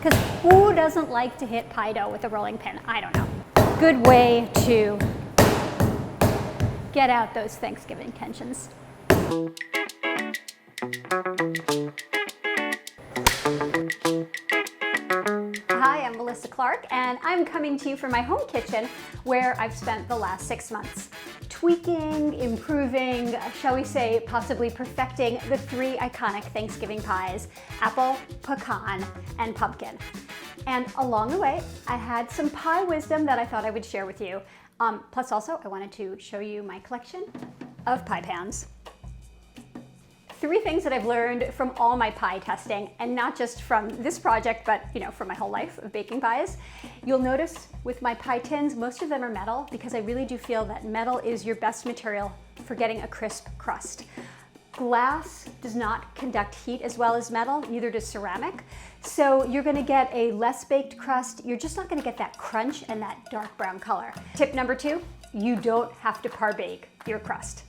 Because who doesn't like to hit pie dough with a rolling pin? I don't know. Good way to get out those Thanksgiving tensions. Hi, I'm Melissa Clark, and I'm coming to you from my home kitchen where I've spent the last 6 months tweaking, improving, shall we say, possibly perfecting the 3 iconic Thanksgiving pies: apple, pecan, and pumpkin. And along the way, I had some pie wisdom that I thought I would share with you. Plus also, I wanted to show you my collection of pie pans. 3 things that I've learned from all my pie testing, and not just from this project, but from my whole life of baking pies. You'll notice with my pie tins, most of them are metal because I really do feel that metal is your best material for getting a crisp crust. Glass does not conduct heat as well as metal, neither does ceramic. So you're gonna get a less baked crust. You're just not gonna get that crunch and that dark brown color. Tip number 2, you don't have to par bake your crust.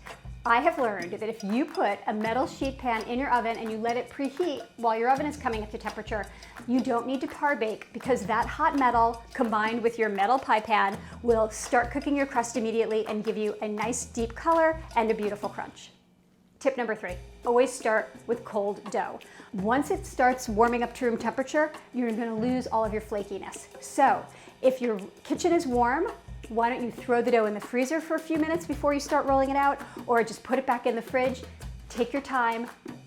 I have learned that if you put a metal sheet pan in your oven and you let it preheat while your oven is coming up to temperature, you don't need to par bake, because that hot metal combined with your metal pie pan will start cooking your crust immediately and give you a nice deep color and a beautiful crunch. Tip number 3, always start with cold dough. Once it starts warming up to room temperature, you're gonna lose all of your flakiness. So if your kitchen is warm, why don't you throw the dough in the freezer for a few minutes before you start rolling it out, or just put it back in the fridge. Take your time,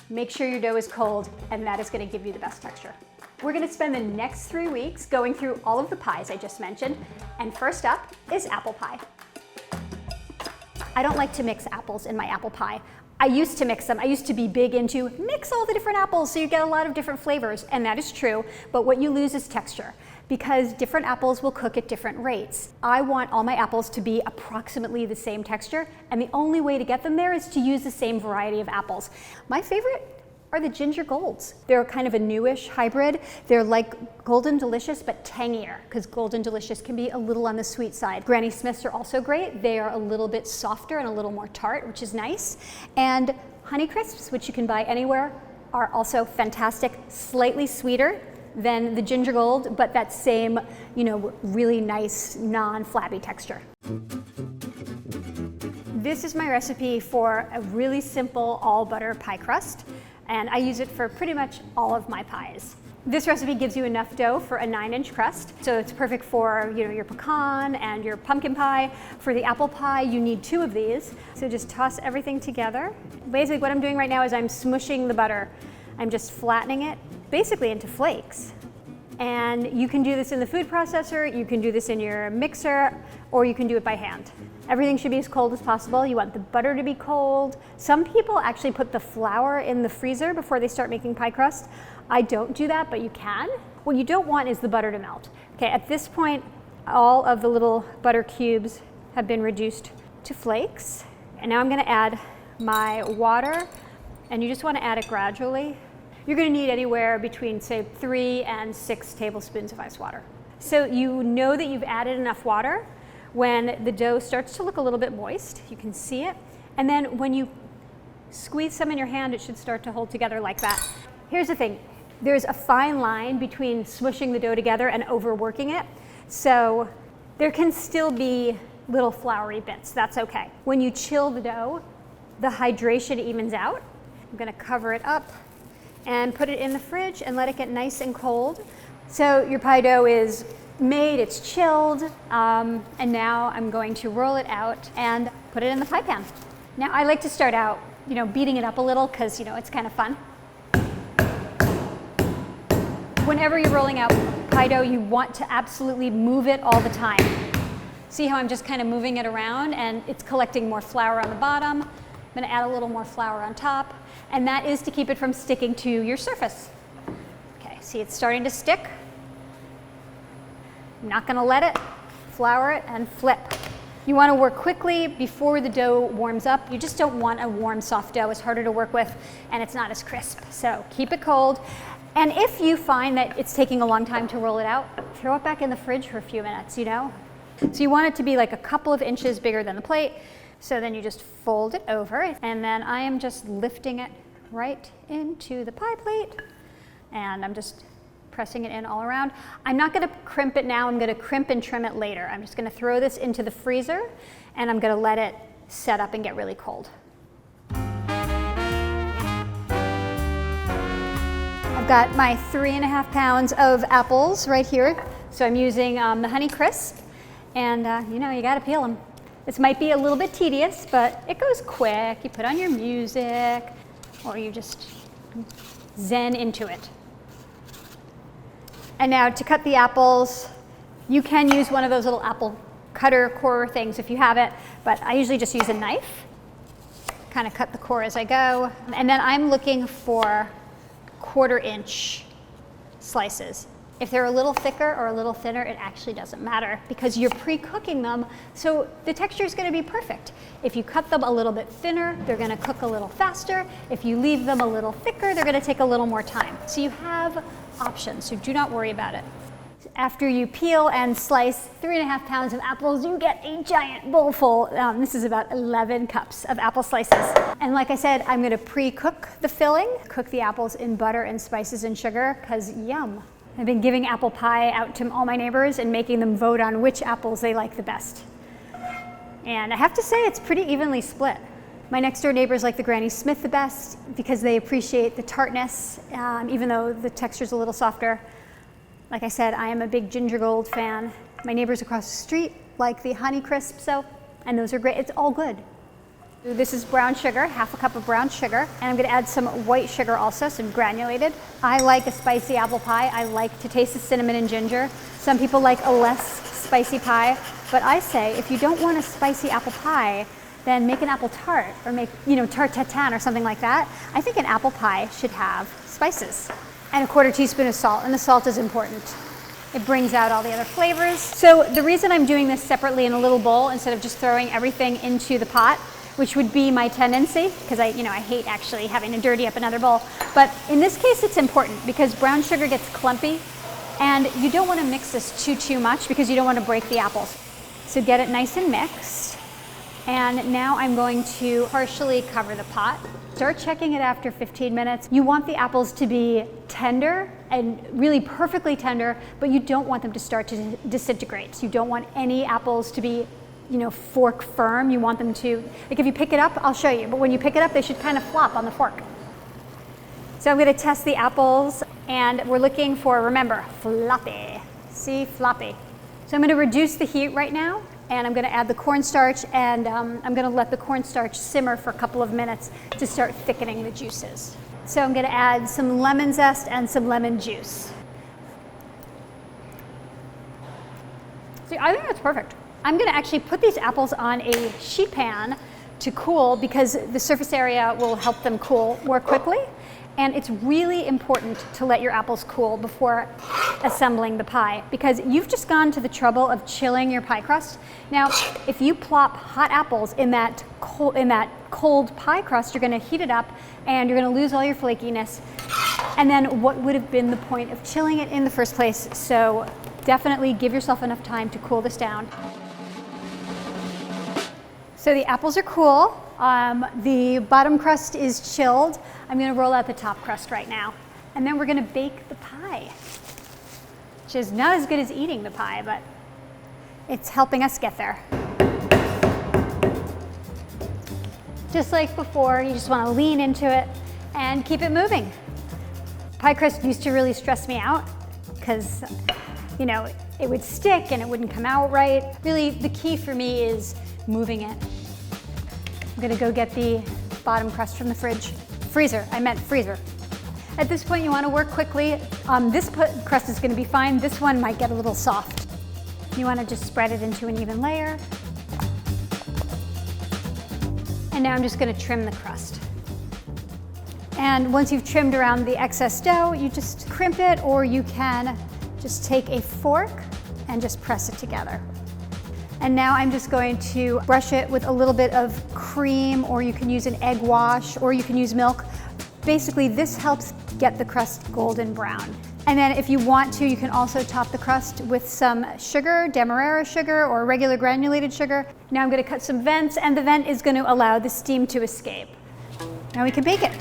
make sure your dough is cold, and that is gonna give you the best texture. We're gonna spend the next 3 weeks going through all of the pies I just mentioned, and first up is apple pie. I don't like to mix apples in my apple pie. I used to mix them. I used to be big into mix all the different apples so you get a lot of different flavors, and that is true, but what you lose is texture, because different apples will cook at different rates. I want all my apples to be approximately the same texture, and the only way to get them there is to use the same variety of apples. My favorite are the ginger golds. They're kind of a newish hybrid. They're like Golden Delicious, but tangier, because Golden Delicious can be a little on the sweet side. Granny Smiths are also great. They are a little bit softer and a little more tart, which is nice. And Honey Crisps, which you can buy anywhere, are also fantastic, slightly sweeter than the ginger gold, but that same, really nice, non-flabby texture. This is my recipe for a really simple all butter pie crust, and I use it for pretty much all of my pies. This recipe gives you enough dough for a 9-inch crust, so it's perfect for your pecan and your pumpkin pie. For the apple pie, you need 2 of these. So just toss everything together. Basically what I'm doing right now is I'm smushing the butter. I'm just flattening it basically into flakes. And you can do this in the food processor, you can do this in your mixer, or you can do it by hand. Everything should be as cold as possible. You want the butter to be cold. Some people actually put the flour in the freezer before they start making pie crust. I don't do that, but you can. What you don't want is the butter to melt. Okay, at this point, all of the little butter cubes have been reduced to flakes. And now I'm gonna add my water, and you just wanna add it gradually. You're gonna need anywhere between, say, 3 and 6 tablespoons of ice water. So you know that you've added enough water when the dough starts to look a little bit moist. You can see it. And then when you squeeze some in your hand, it should start to hold together like that. Here's the thing. There's a fine line between smushing the dough together and overworking it. So there can still be little floury bits. That's okay. When you chill the dough, the hydration evens out. I'm gonna cover it up and put it in the fridge and let it get nice and cold. So your pie dough is made, it's chilled, and now I'm going to roll it out and put it in the pie pan. Now I like to start out, beating it up a little, because it's kind of fun. Whenever you're rolling out pie dough, you want to absolutely move it all the time. See how I'm just kind of moving it around and it's collecting more flour on the bottom. I'm gonna add a little more flour on top, and that is to keep it from sticking to your surface. Okay, see it's starting to stick. I'm not gonna let it, flour it and flip. You wanna work quickly before the dough warms up. You just don't want a warm, soft dough. It's harder to work with and it's not as crisp. So keep it cold. And if you find that it's taking a long time to roll it out, throw it back in the fridge for a few minutes, So you want it to be like a couple of inches bigger than the plate. So then you just fold it over, and then I am just lifting it right into the pie plate, and I'm just pressing it in all around. I'm not gonna crimp it now, I'm gonna crimp and trim it later. I'm just gonna throw this into the freezer and I'm gonna let it set up and get really cold. I've got my 3.5 pounds of apples right here. So I'm using the Honey Crisp, and you know, you gotta peel them. This might be a little bit tedious, but it goes quick. You put on your music, or you just zen into it. And now to cut the apples, you can use one of those little apple cutter core things if you have it, but I usually just use a knife. Kind of cut the core as I go. And then I'm looking for 1/4 inch slices. If they're a little thicker or a little thinner, it actually doesn't matter because you're pre-cooking them, so the texture is going to be perfect. If you cut them a little bit thinner, they're going to cook a little faster. If you leave them a little thicker, they're going to take a little more time. So you have options, so do not worry about it. After you peel and slice 3.5 pounds of apples, you get a giant bowl full. This is about 11 cups of apple slices. And like I said, I'm going to pre-cook the filling, cook the apples in butter and spices and sugar, because yum. I've been giving apple pie out to all my neighbors and making them vote on which apples they like the best. And I have to say, it's pretty evenly split. My next door neighbors like the Granny Smith the best because they appreciate the tartness, even though the texture's a little softer. Like I said, I am a big Ginger Gold fan. My neighbors across the street like the Honey Crisp, and those are great. It's all good. This is brown sugar, 1/2 cup of brown sugar, and I'm going to add some white sugar also, some granulated. I like a spicy apple pie. I like to taste the cinnamon and ginger. Some people like a less spicy pie, but I say if you don't want a spicy apple pie, then make an apple tart or make, tarte tatin or something like that. I think an apple pie should have spices and a 1/4 teaspoon of salt, and the salt is important. It brings out all the other flavors. So the reason I'm doing this separately in a little bowl instead of just throwing everything into the pot, which would be my tendency, because I hate actually having to dirty up another bowl. But in this case, it's important because brown sugar gets clumpy, and you don't want to mix this too much because you don't want to break the apples. So get it nice and mixed. And now I'm going to partially cover the pot. Start checking it after 15 minutes. You want the apples to be tender and really perfectly tender, but you don't want them to start to disintegrate. So you don't want any apples to be fork firm. You want them to, like if you pick it up, I'll show you, but when you pick it up, they should kind of flop on the fork. So I'm going to test the apples, and we're looking for, remember, floppy. See, floppy. So I'm going to reduce the heat right now, and I'm going to add the cornstarch, and I'm going to let the cornstarch simmer for a couple of minutes to start thickening the juices. So I'm going to add some lemon zest and some lemon juice. See, I think that's perfect. I'm going to actually put these apples on a sheet pan to cool because the surface area will help them cool more quickly. And it's really important to let your apples cool before assembling the pie because you've just gone to the trouble of chilling your pie crust. Now, if you plop hot apples in that cold pie crust, you're going to heat it up and you're going to lose all your flakiness. And then what would have been the point of chilling it in the first place? So definitely give yourself enough time to cool this down. So the apples are cool. The bottom crust is chilled. I'm going to roll out the top crust right now. And then we're going to bake the pie, which is not as good as eating the pie, but it's helping us get there. Just like before, you just want to lean into it and keep it moving. Pie crust used to really stress me out because, it would stick and it wouldn't come out right. Really, the key for me is moving it. I'm gonna go get the bottom crust from the freezer. At this point, you wanna work quickly. This crust is gonna be fine. This one might get a little soft. You wanna just spread it into an even layer. And now I'm just gonna trim the crust. And once you've trimmed around the excess dough, you just crimp it, or you can just take a fork and just press it together. And now I'm just going to brush it with a little bit of cream, or you can use an egg wash, or you can use milk. Basically, this helps get the crust golden brown. And then if you want to, you can also top the crust with some sugar, demerara sugar, or regular granulated sugar. Now I'm going to cut some vents, and the vent is going to allow the steam to escape. Now we can bake it.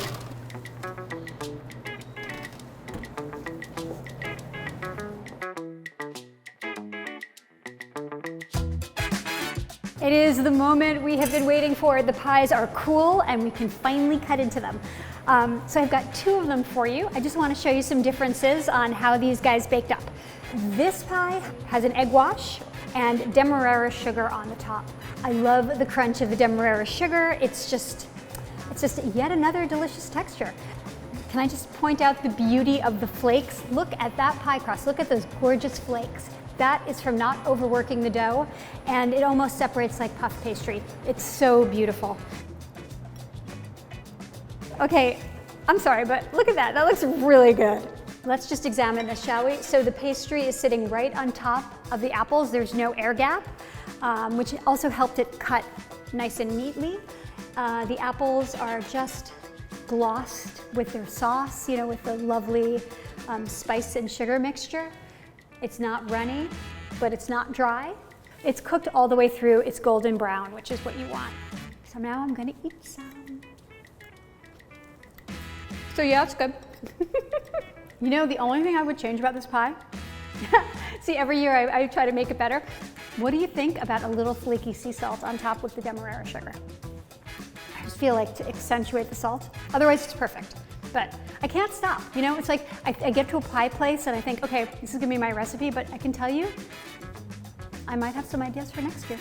It is the moment we have been waiting for. The pies are cool and we can finally cut into them. So I've got 2 of them for you. I just want to show you some differences on how these guys baked up. This pie has an egg wash and demerara sugar on the top. I love the crunch of the demerara sugar. It's just yet another delicious texture. Can I just point out the beauty of the flakes? Look at that pie crust. Look at those gorgeous flakes. That is from not overworking the dough, and it almost separates like puff pastry. It's so beautiful. Okay, I'm sorry, but look at that. That looks really good. Let's just examine this, shall we? So the pastry is sitting right on top of the apples. There's no air gap, which also helped it cut nice and neatly. The apples are just glossed with their sauce, you know, with the lovely spice and sugar mixture. It's not runny, but it's not dry. It's cooked all the way through. It's golden brown, which is what you want. So now I'm gonna eat some. So yeah, it's good. You know, the only thing I would change about this pie, see, every year I try to make it better. What do you think about a little flaky sea salt on top with the demerara sugar? I just feel like to accentuate the salt. Otherwise, it's perfect. But I can't stop, you know? It's like I get to a pie place and I think, okay, this is gonna be my recipe, but I can tell you, I might have some ideas for next year.